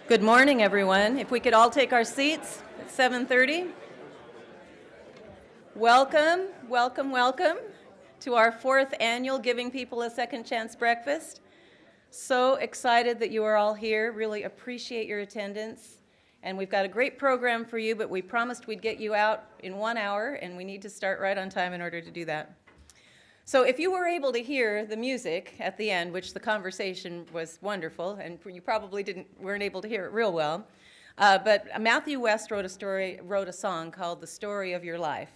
Good morning, everyone. If we could all take our seats at 7:30. Welcome, welcome, welcome to our 4th annual Giving People a Second Chance Breakfast. So excited that you are all here. Really appreciate your attendance. And we've got a great program for you, but we promised we'd get you out in 1 hour, and we need to start right on time in order to do that. So if you were able to hear the music at the end, which the conversation was wonderful, and you probably weren't able to hear it real well, but Matthew West wrote a song called "The Story of Your Life,"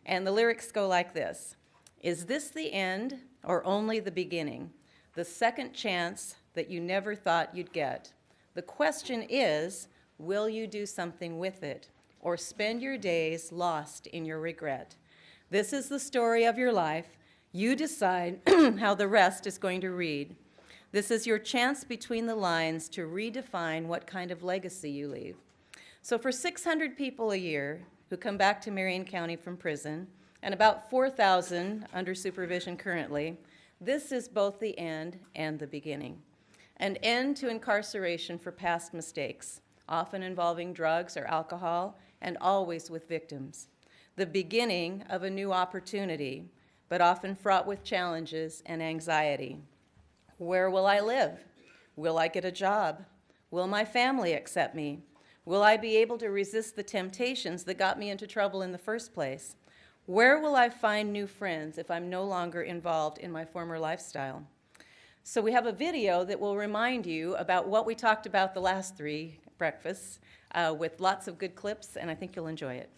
and the lyrics go like this: "Is this the end or only the beginning? The second chance that you never thought you'd get. The question is, will you do something with it, or spend your days lost in your regret? This is the story of your life. You decide how the rest is going to read. This is your chance between the lines to redefine what kind of legacy you leave." So for 600 people a year who come back to Marion County from prison, and about 4,000 under supervision currently, this is both the end and the beginning. An end to incarceration for past mistakes, often involving drugs or alcohol, and always with victims. The beginning of a new opportunity, but often fraught with challenges and anxiety. Where will I live? Will I get a job? Will my family accept me? Will I be able to resist the temptations that got me into trouble in the first place? Where will I find new friends if I'm no longer involved in my former lifestyle? So we have a video that will remind you about what we talked about the last 3 breakfasts with lots of good clips, and I think you'll enjoy it.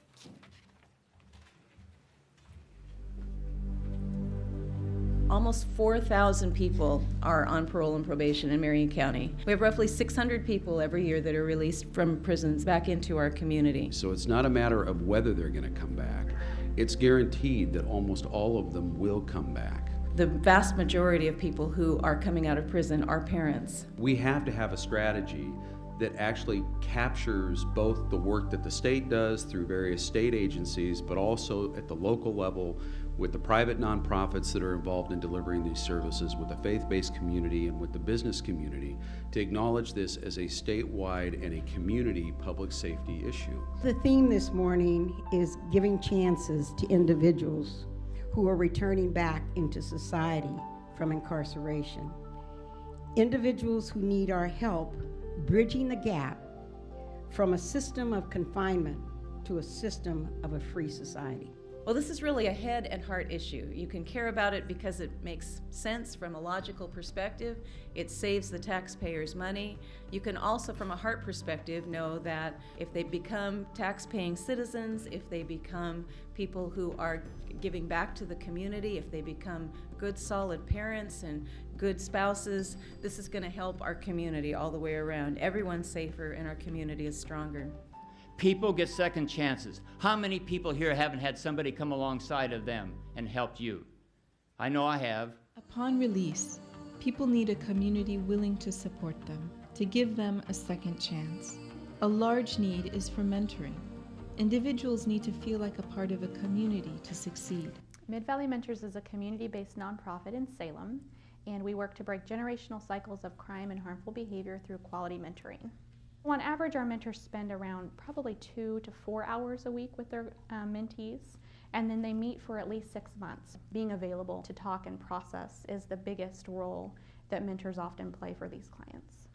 Almost 4,000 people are on parole and probation in Marion County. We have roughly 600 people every year that are released from prisons back into our community. So it's not a matter of whether they're going to come back. It's guaranteed that almost all of them will come back. The vast majority of people who are coming out of prison are parents. We have to have a strategy that actually captures both the work that the state does through various state agencies, but also at the local level with the private nonprofits that are involved in delivering these services, with the faith-based community and with the business community, to acknowledge this as a statewide and a community public safety issue. The theme this morning is giving chances to individuals who are returning back into society from incarceration. Individuals who need our help bridging the gap from a system of confinement to a system of a free society. Well, this is really a head and heart issue. You can care about it because it makes sense from a logical perspective. It saves the taxpayers money. You can also, from a heart perspective, know that if they become tax-paying citizens, if they become people who are giving back to the community, if they become good, solid parents and good spouses, this is going to help our community all the way around. Everyone's safer and our community is stronger. People get second chances. How many people here haven't had somebody come alongside of them and helped you? I know I have. Upon release, people need a community willing to support them, to give them a second chance. A large need is for mentoring. Individuals need to feel like a part of a community to succeed. Mid-Valley Mentors is a community-based nonprofit in Salem, and we work to break generational cycles of crime and harmful behavior through quality mentoring. On average, our mentors spend around probably 2 to 4 hours a week with their mentees, and then they meet for at least 6 months. Being available to talk and process is the biggest role that mentors often play for these clients.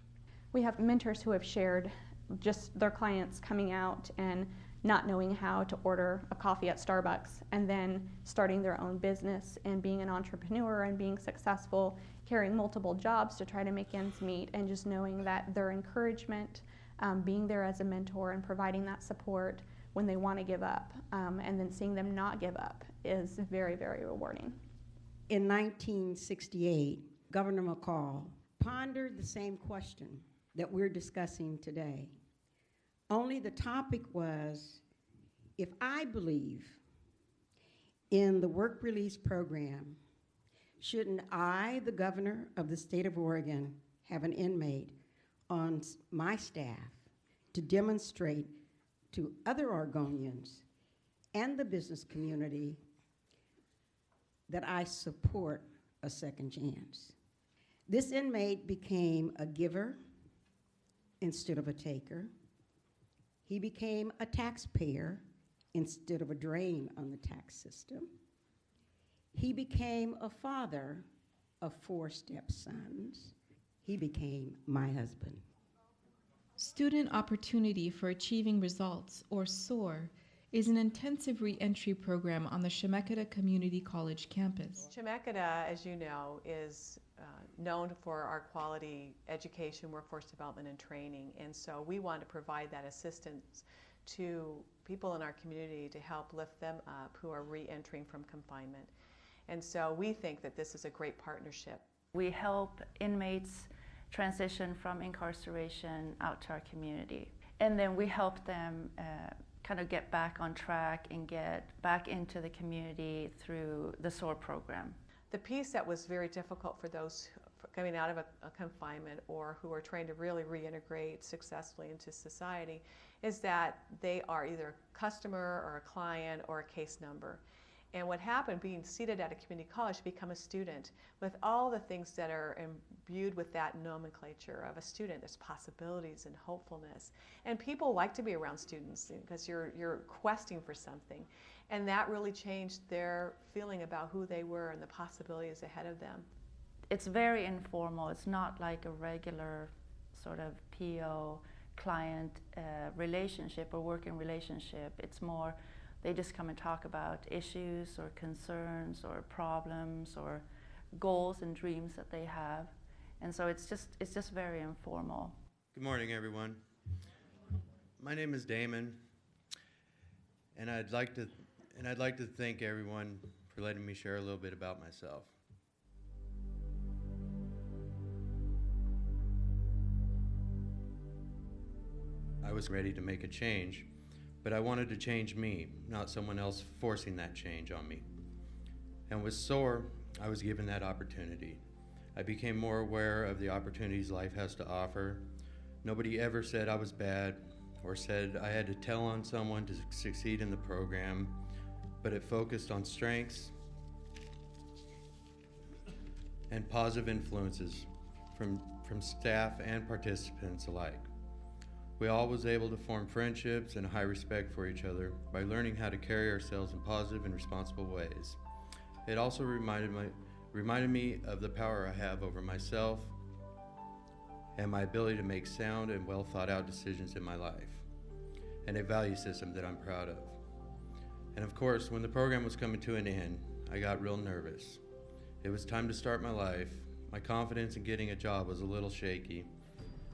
We have mentors who have shared just their clients coming out and not knowing how to order a coffee at Starbucks, and then starting their own business and being an entrepreneur and being successful, carrying multiple jobs to try to make ends meet, and just knowing that their encouragement, being there as a mentor and providing that support when they want to give up, and then seeing them not give up is very, very rewarding. In 1968, Governor McCall pondered the same question that we're discussing today. Only the topic was, if I believe in the work release program, shouldn't I, the governor of the state of Oregon, have an inmate on my staff to demonstrate to other Oregonians and the business community that I support a second chance? This inmate became a giver, instead of a taker. He became a taxpayer instead of a drain on the tax system. He became a father of 4 stepsons. He became my husband. Student Opportunity for Achieving Results, or SOAR, is an intensive reentry program on the Chemeketa Community College campus. Chemeketa, as you know, is known for our quality education, workforce development, and training. And so we want to provide that assistance to people in our community to help lift them up who are re-entering from confinement. And so we think that this is a great partnership. We help inmates transition from incarceration out to our community. And then we help them kind of get back on track and get back into the community through the SOAR program. The piece that was very difficult for those coming out of a confinement or who are trying to really reintegrate successfully into society is that they are either a customer or a client or a case number. And what happened, being seated at a community college, to become a student with all the things that are imbued with that nomenclature of a student. There's possibilities and hopefulness. And people like to be around students because you're questing for something. And that really changed their feeling about who they were and the possibilities ahead of them. It's very informal. It's not like a regular sort of PO client relationship or working relationship. It's more, they just come and talk about issues or concerns or problems or goals and dreams that they have. And so it's just very informal. Good morning, everyone. My name is Damon, and I'd like to thank everyone for letting me share a little bit about myself. I was ready to make a change, but I wanted to change me, not someone else forcing that change on me. And with SOAR, I was given that opportunity. I became more aware of the opportunities life has to offer. Nobody ever said I was bad or said I had to tell on someone to succeed in the program, but it focused on strengths and positive influences from staff and participants alike. We all was able to form friendships and a high respect for each other by learning how to carry ourselves in positive and responsible ways. It also reminded me of the power I have over myself and my ability to make sound and well thought out decisions in my life, and a value system that I'm proud of. And of course, when the program was coming to an end, I got real nervous. It was time to start my life. My confidence in getting a job was a little shaky,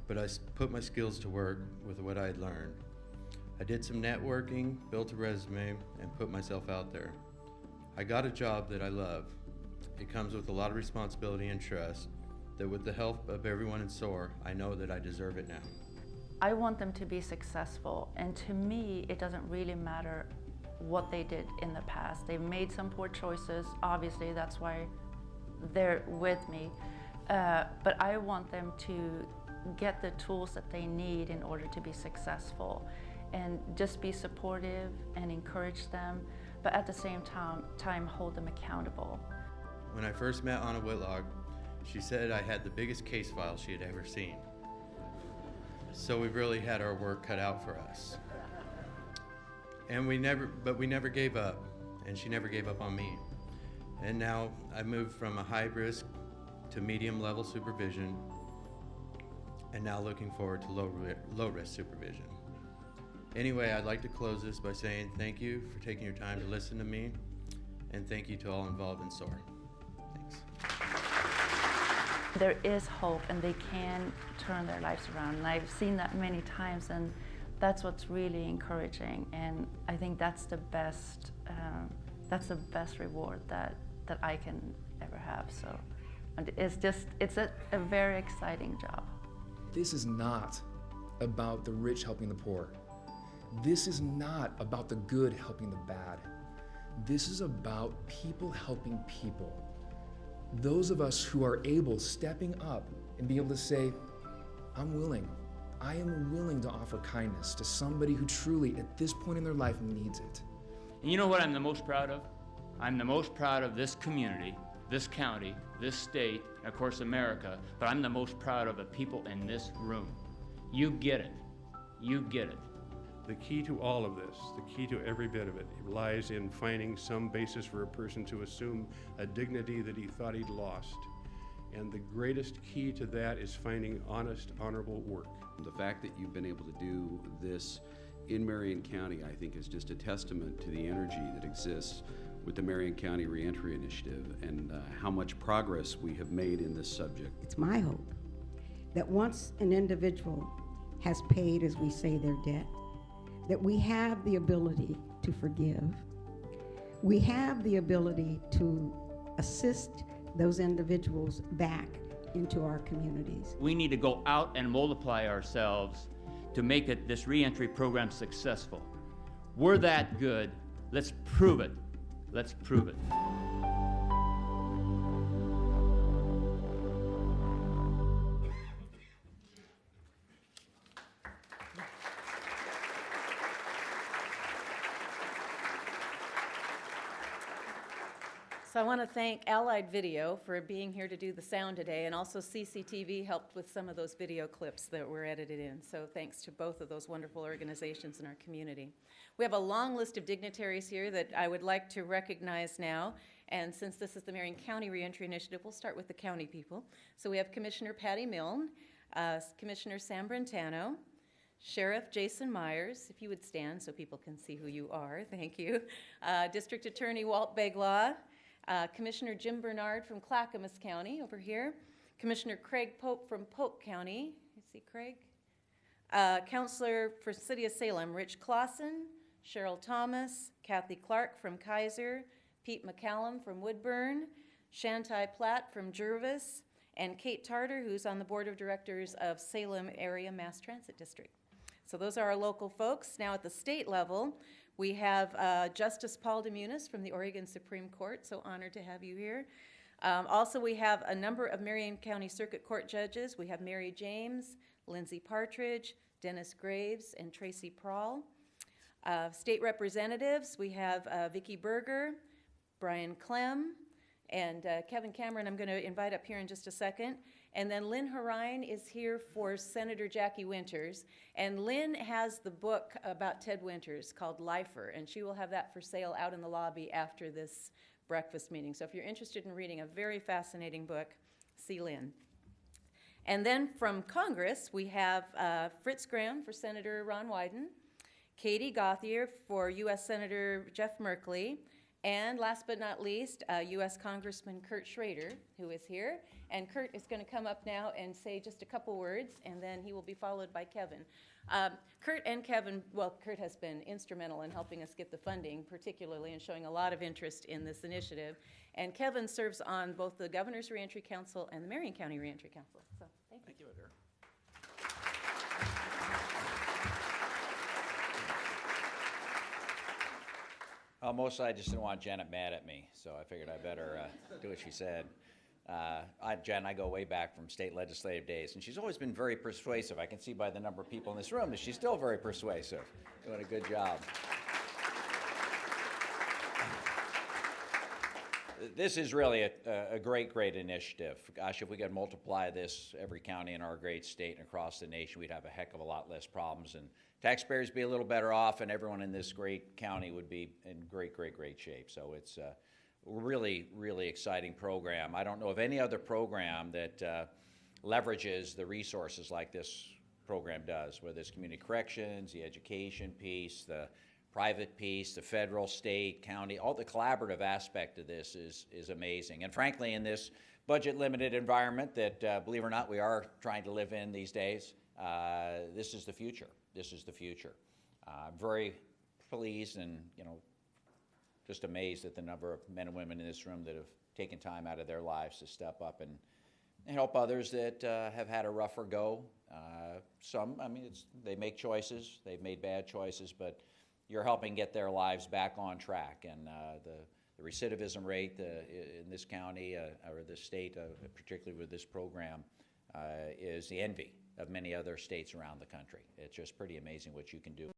but I put my skills to work with what I had learned. I did some networking, built a resume, and put myself out there. I got a job that I love. It comes with a lot of responsibility and trust that with the help of everyone in SOAR, I know that I deserve it now. I want them to be successful, and to me, it doesn't really matter what they did in the past. They've made some poor choices, obviously, that's why they're with me. But I want them to get the tools that they need in order to be successful, and just be supportive and encourage them, but at the same time hold them accountable. When I first met Anna Whitlock, she said I had the biggest case file she had ever seen. So we really had our work cut out for us. And we never gave up, and she never gave up on me. And now I moved from a high risk to medium level supervision, and now looking forward to low risk supervision. Anyway, I'd like to close this by saying thank you for taking your time to listen to me, and thank you to all involved in SOAR. Thanks. There is hope, and they can turn their lives around, and I've seen that many times, and that's what's really encouraging, and I think that's the best reward that I can ever have. So, and it's a very exciting job. This is not about the rich helping the poor. This is not about the good helping the bad. This is about people helping people. Those of us who are able, stepping up and be able to say, I'm willing. I am willing to offer kindness to somebody who truly, at this point in their life, needs it. And you know what I'm the most proud of? I'm the most proud of this community, this county, this state, and of course America, but I'm the most proud of the people in this room. You get it. You get it. The key to all of this, the key to every bit of it, lies in finding some basis for a person to assume a dignity that he thought he'd lost. And the greatest key to that is finding honest, honorable work. The fact that you've been able to do this in Marion County, I think, is just a testament to the energy that exists with the Marion County Reentry Initiative and how much progress we have made in this subject. It's my hope that once an individual has paid, as we say, their debt, that we have the ability to forgive. We have the ability to assist those individuals back into our communities. We need to go out and multiply ourselves to make this reentry program successful. We're that good. Let's prove it. Let's prove it. So I want to thank Allied Video for being here to do the sound today, and also CCTV helped with some of those video clips that were edited in. So thanks to both of those wonderful organizations in our community. We have a long list of dignitaries here that I would like to recognize now. And since this is the Marion County Reentry Initiative, we'll start with the county people. So we have Commissioner Patty Milne, Commissioner Sam Brentano, Sheriff Jason Myers, if you would stand so people can see who you are, thank you. District Attorney Walt Beglaw, Commissioner Jim Bernard from Clackamas County over here, Commissioner Craig Pope from Polk County, you see Craig? Counselor for City of Salem, Rich Clausen, Cheryl Thomas, Kathy Clark from Kaiser, Pete McCallum from Woodburn, Shantai Platt from Jervis, and Kate Tarter, who's on the Board of Directors of Salem Area Mass Transit District. So those are our local folks. Now at the state level, we have Justice Paul DeMunis from the Oregon Supreme Court, so honored to have you here. Also, we have a number of Marion County Circuit Court judges. We have Mary James, Lindsay Partridge, Dennis Graves, and Tracy Prawl. State representatives, we have Vicki Berger, Brian Clem, and Kevin Cameron I'm going to invite up here in just a second. And then Lynn Harine is here for Senator Jackie Winters. And Lynn has the book about Ted Winters called Lifer, and she will have that for sale out in the lobby after this breakfast meeting. So if you're interested in reading a very fascinating book, see Lynn. And then from Congress, we have Fritz Graham for Senator Ron Wyden, Katie Gauthier for U.S. Senator Jeff Merkley, and last but not least, U.S. Congressman Kurt Schrader, who is here. And Kurt is going to come up now and say just a couple words, and then he will be followed by Kevin. Kurt and Kevin, well, Kurt has been instrumental in helping us get the funding, particularly, and showing a lot of interest in this initiative. And Kevin serves on both the Governor's Reentry Council and the Marion County Reentry Council. So, thank you. Thank you, Adair. Mostly I just didn't want Janet mad at me, so I figured I better do what she said. Jen and I go way back from state legislative days, and she's always been very persuasive. I can see by the number of people in this room that she's still very persuasive. Doing a good job. This is really a great, great initiative. Gosh, if we could multiply this every county in our great state and across the nation, we'd have a heck of a lot less problems, and taxpayers be a little better off, and everyone in this great county would be in great, great, great shape. So it's a really, really exciting program. I don't know of any other program that leverages the resources like this program does, whether it's community corrections, the education piece, the private piece, the federal, state, county, all the collaborative aspect of this is amazing. And frankly, in this budget-limited environment that, believe it or not, we are trying to live in these days, this is the future. This is the future. I'm very pleased and, just amazed at the number of men and women in this room that have taken time out of their lives to step up and help others that have had a rougher go. Some, they make choices, they've made bad choices, but you're helping get their lives back on track. And the recidivism rate in this county or this state, particularly with this program, is the envy of many other states around the country. It's just pretty amazing what you can do.